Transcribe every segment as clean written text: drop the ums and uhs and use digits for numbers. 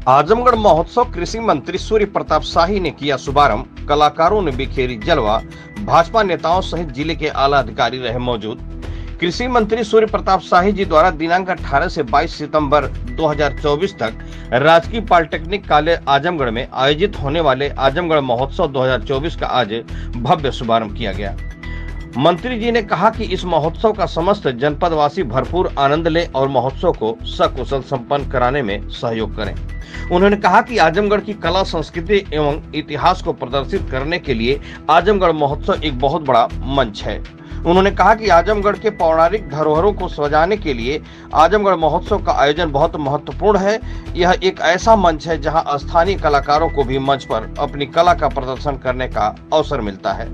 आजमगढ़ महोत्सव कृषि मंत्री सूर्य प्रताप शाही ने किया शुभारंभ। कलाकारों ने बिखेरी जलवा। भाजपा नेताओं सहित जिले के आला अधिकारी रहे मौजूद। कृषि मंत्री सूर्य प्रताप शाही जी द्वारा दिनांक 18 से 22 सितंबर 2024 तक राजकीय पॉलिटेक्निक कॉलेज आजमगढ़ में आयोजित होने वाले आजमगढ़ महोत्सव 2024 का आज भव्य शुभारंभ किया गया। मंत्री जी ने कहा कि इस महोत्सव का समस्त जनपदवासी भरपूर आनंद लें और महोत्सव को सकुशल संपन्न कराने में सहयोग करें। उन्होंने कहा कि आजमगढ़ की कला, संस्कृति एवं इतिहास को प्रदर्शित करने के लिए आजमगढ़ महोत्सव एक बहुत बड़ा मंच है। उन्होंने कहा कि आजमगढ़ के पौराणिक धरोहरों को सजाने के लिए आजमगढ़ महोत्सव का आयोजन बहुत महत्वपूर्ण है। यह एक ऐसा मंच है जहां स्थानीय कलाकारों को भी मंच पर अपनी कला का प्रदर्शन करने का अवसर मिलता है।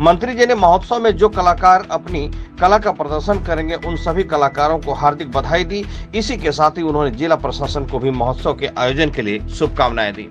मंत्री जी ने महोत्सव में जो कलाकार अपनी कला का प्रदर्शन करेंगे उन सभी कलाकारों को हार्दिक बधाई दी। इसी के साथ ही उन्होंने जिला प्रशासन को भी महोत्सव के आयोजन के लिए शुभकामनाएं दी।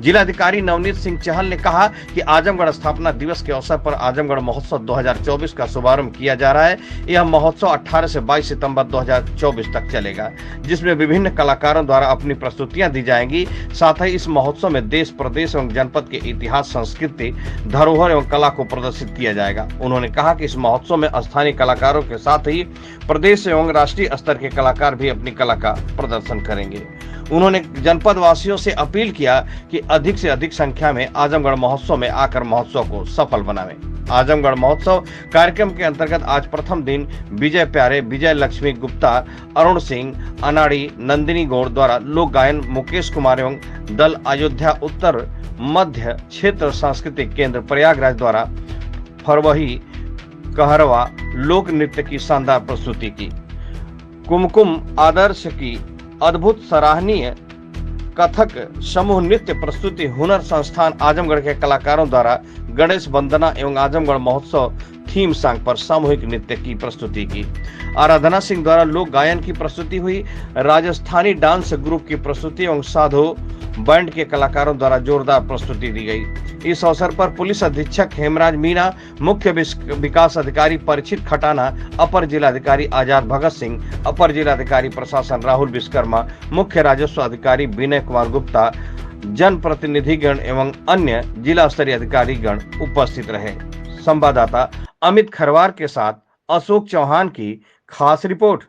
जिलाधिकारी नवनीत सिंह चहल ने कहा कि आजमगढ़ स्थापना दिवस के अवसर पर आजमगढ़ महोत्सव 2024 का शुभारंभ किया जा रहा है। यह महोत्सव 18 से 22 सितंबर 2024 तक चलेगा, जिसमें विभिन्न कलाकारों द्वारा अपनी प्रस्तुतियां दी जाएंगी। साथ ही इस महोत्सव में देश, प्रदेश एवं जनपद के इतिहास, संस्कृति, धरोहर एवं कला को प्रदर्शित किया जाएगा। उन्होंने कहा कि इस महोत्सव में स्थानीय कलाकारों के साथ ही प्रदेश एवं राष्ट्रीय स्तर के कलाकार भी अपनी कला का प्रदर्शन करेंगे। उन्होंने जनपद वासियों से अपील किया कि अधिक से अधिक संख्या में आजमगढ़ महोत्सव में आकर महोत्सव को सफल बनावें। आजमगढ़ महोत्सव कार्यक्रम के अंतर्गत आज प्रथम दिन विजय प्यारे, विजय लक्ष्मी गुप्ता, अरुण सिंह, अनाड़ी, नंदिनी गौड़ द्वारा लोक गायन, मुकेश कुमार एवं दल अयोध्या उत्तर मध्य क्षेत्र सांस्कृतिक केंद्र प्रयागराज द्वारा फरवही कहरवा लोक नृत्य की शानदार प्रस्तुति की। कुमकुम आदर्श की अद्भुत सराहनीय कथक समूह नृत्य प्रस्तुति, हुनर संस्थान आजमगढ़ के कलाकारों द्वारा गणेश वंदना एवं आजमगढ़ महोत्सव थीम सॉन्ग पर सामूहिक नृत्य की प्रस्तुति की। आराधना सिंह द्वारा लोक गायन की प्रस्तुति हुई। राजस्थानी डांस ग्रुप की प्रस्तुति एवं साधु बैंड के कलाकारों द्वारा जोरदार प्रस्तुति दी गई। इस अवसर पर पुलिस अधीक्षक हेमराज मीणा, मुख्य विकास अधिकारी परीक्षित खटाना, अपर जिलाधिकारी आजाद भगत सिंह, अपर जिलाधिकारी प्रशासन राहुल विश्वकर्मा, मुख्य राजस्व अधिकारी विनय कुमार गुप्ता, जनप्रतिनिधिगण एवं अन्य जिला स्तरीय अधिकारीगण उपस्थित रहे। संवाददाता अमित खरवार के साथ अशोक चौहान की खास रिपोर्ट।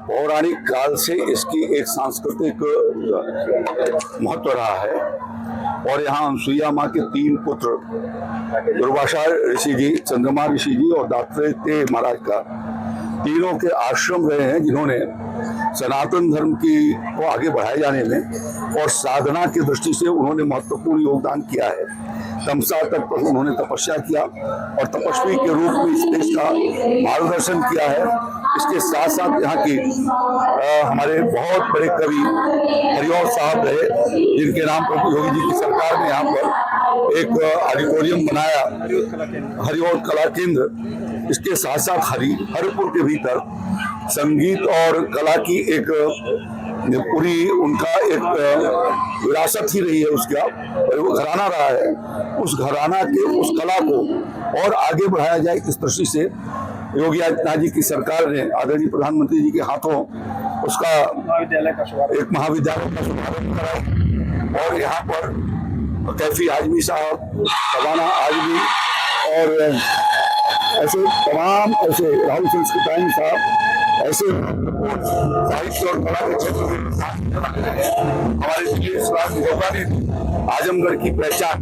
पौराणिक काल से इसकी एक सांस्कृतिक महत्व रहा है और यहाँ अनसुईया माँ के 3 पुत्र दुर्वासा ऋषि जी, चंद्रमा ऋषि जी और दात्रेय महाराज का तीनों के आश्रम रहे हैं, जिन्होंने सनातन धर्म को आगे बढ़ाए जाने में और साधना की दृष्टि से उन्होंने महत्वपूर्ण योगदान किया है। तमसा तक पर उन्होंने तपस्या किया और तपस्वी के रूप में इस देश का मार्गदर्शन किया है। इसके साथ साथ यहाँ की हमारे बहुत बड़े कवि हरिऔध साहब रहे, जिनके नाम पर योगी जी की सरकार ने यहाँ पर एक ऑडिटोरियम बनाया, हरिऔध कला केंद्र। इसके साथ साथ हरिपुर के भीतर संगीत और कला की एक पूरी उनका एक विरासत ही रही है, उसका वो घराना रहा है। उस घराना के उस कला को और आगे बढ़ाया जाए, इस दृष्टि से योगी आदित्यनाथ जी की सरकार ने आदरणीय प्रधानमंत्री जी के हाथों उसका एक महाविद्यालय का शुभारंभ करा और यहाँ पर कैफी आजमी साहब, शबाना आजमी और ऐसे तमाम ऐसे राहुल संस्कृतानी साहब ऐसे साहित्य और कला के क्षेत्र में हमारे ने आजमगढ़ की पहचान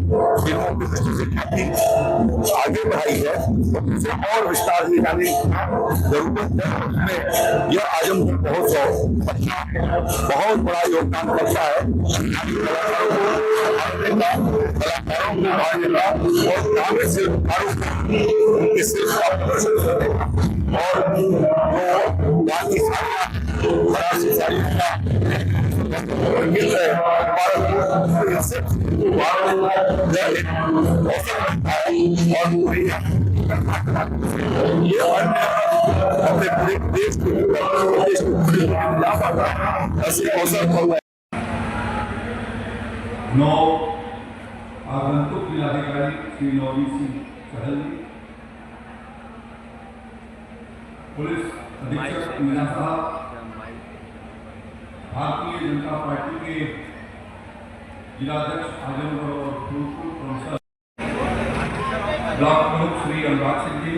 फिल्मों की दृष्टि से काफी आगे बढ़ाई है। उसे और विस्तार में जाने की जरूरत है। उसमें यह आजमगढ़ महोत्सव बहुत बड़ा योगदान करता है कलाकारों को बढ़ाने का और ग्रामीण शिल्पकारों को उनके शिल्प का प्रदर्शन करने का और जो बाकी सारी ये अपने पूरे देश ऐसे अवसर पर आगंतुक जिलाधिकारी श्री नवनीत सिंह चहल, पुलिस अधीक्षक मीना साहब, भारतीय जनता पार्टी के जिलाध्यक्ष आजमगढ़ और फिरोजपुर काउंसिल ब्लॉक प्रमुख श्री अनुराग सिंह जी,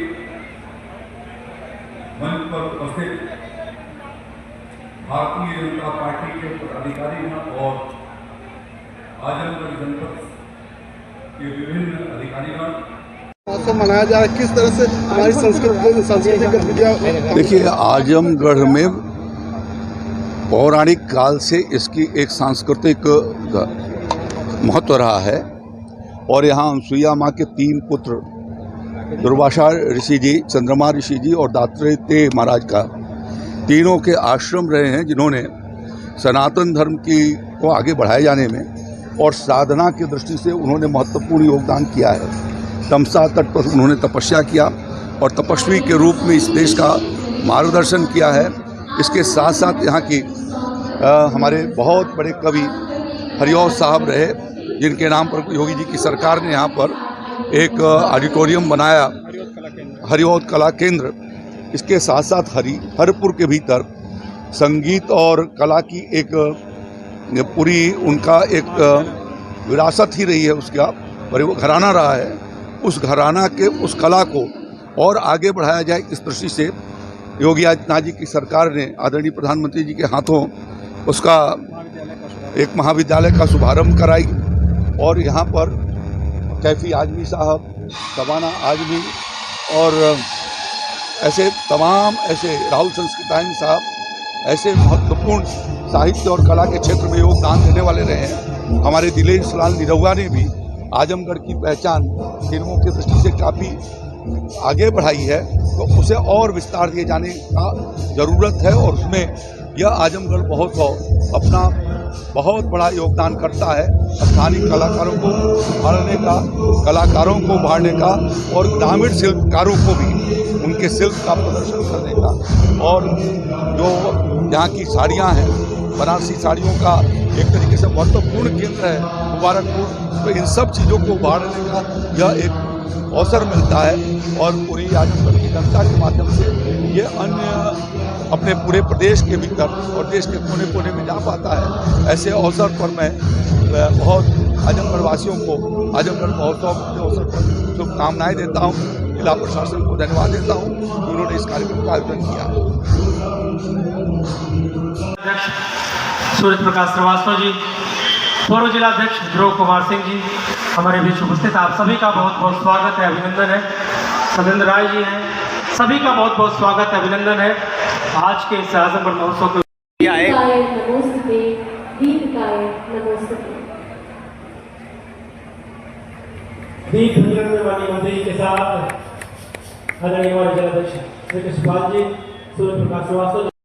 मंच पर उपस्थित भारतीय जनता पार्टी के पदाधिकारीगण और आजमगढ़ जनपद के विभिन्न अधिकारीगण। महोत्सव मनाया जाए, किस तरह से हमारी सांस्कृतिक गतिविधियां। देखिए, आजमगढ़ में पौराणिक काल से इसकी एक सांस्कृतिक महत्व रहा है और यहाँ अनसुईया माँ के 3 पुत्र दुर्वासा ऋषि जी, चंद्रमा ऋषि जी और दात्रेय महाराज का तीनों के आश्रम रहे हैं, जिन्होंने सनातन धर्म को आगे बढ़ाए जाने में और साधना की दृष्टि से उन्होंने महत्वपूर्ण योगदान किया है। तमसा तट पर उन्होंने तपस्या किया और तपस्वी के रूप में इस देश का मार्गदर्शन किया है। इसके साथ साथ यहाँ की हमारे बहुत बड़े कवि हरिऔध साहब रहे, जिनके नाम पर योगी जी की सरकार ने यहाँ पर एक ऑडिटोरियम बनाया, हरिऔध कला केंद्र। इसके साथ साथ हरिपुर के भीतर संगीत और कला की एक पूरी उनका एक विरासत ही रही है, उसका घराना रहा है। उस घराना के उस कला को और आगे बढ़ाया जाए, इस दृष्टि से योगी आदित्यनाथ जी की सरकार ने आदरणीय प्रधानमंत्री जी के हाथों उसका एक महाविद्यालय का शुभारंभ कराई और यहाँ पर कैफी आजमी साहब, शबाना आजमी और ऐसे तमाम ऐसे राहुल संस्कृतायन साहब ऐसे महत्वपूर्ण साहित्य और कला के क्षेत्र में योगदान देने वाले रहे हैं। हमारे दिलेश लाल निरहुआ ने भी आजमगढ़ की पहचान फिल्मों की दृष्टि से काफ़ी आगे बढ़ाई है, तो उसे और विस्तार दिए जाने का ज़रूरत है और उसमें यह आजमगढ़ महोत्सव अपना बहुत बड़ा योगदान करता है। स्थानीय कलाकारों को उभारने का, कलाकारों को उभारने का और ग्रामीण शिल्पकारों को भी उनके शिल्प का प्रदर्शन करने का, और जो यहाँ की साड़ियाँ हैं, बनारसी साड़ियों का एक तरीके से महत्वपूर्ण केंद्र है मुबारकपुर, तो इन सब चीज़ों को उभारने का यह एक अवसर मिलता है और पूरी आजमगढ़ की जनता के माध्यम से ये अन्य अपने पूरे प्रदेश के भीतर और देश के कोने कोने में जा पाता है। ऐसे अवसर पर मैं बहुत आजमगढ़ वासियों को आजमगढ़ महोत्सव के अवसर पर शुभकामनाएं देता हूँ। जिला प्रशासन को धन्यवाद देता हूँ कि उन्होंने इस कार्यक्रम का आयोजन किया। सूरज प्रकाश श्रीवास्तव जी, पूर्व जिलाध्यक्ष ध्रुव कुमार सिंह जी, हमारे बीच उपस्थित आप सभी का बहुत बहुत स्वागत है, अभिनंदन है। सत्येंद्र राय जी हैं, सभी का बहुत बहुत स्वागत है, अभिनंदन है आज के इस आजमगढ़ महोत्सव के। दीप प्रज्वलन में माननीय मंत्री के साथ आदरणीय हमारे जिलाध्यक्ष श्री कृष्णपाल जी, सूरज प्रकाश श्रीवास्तव।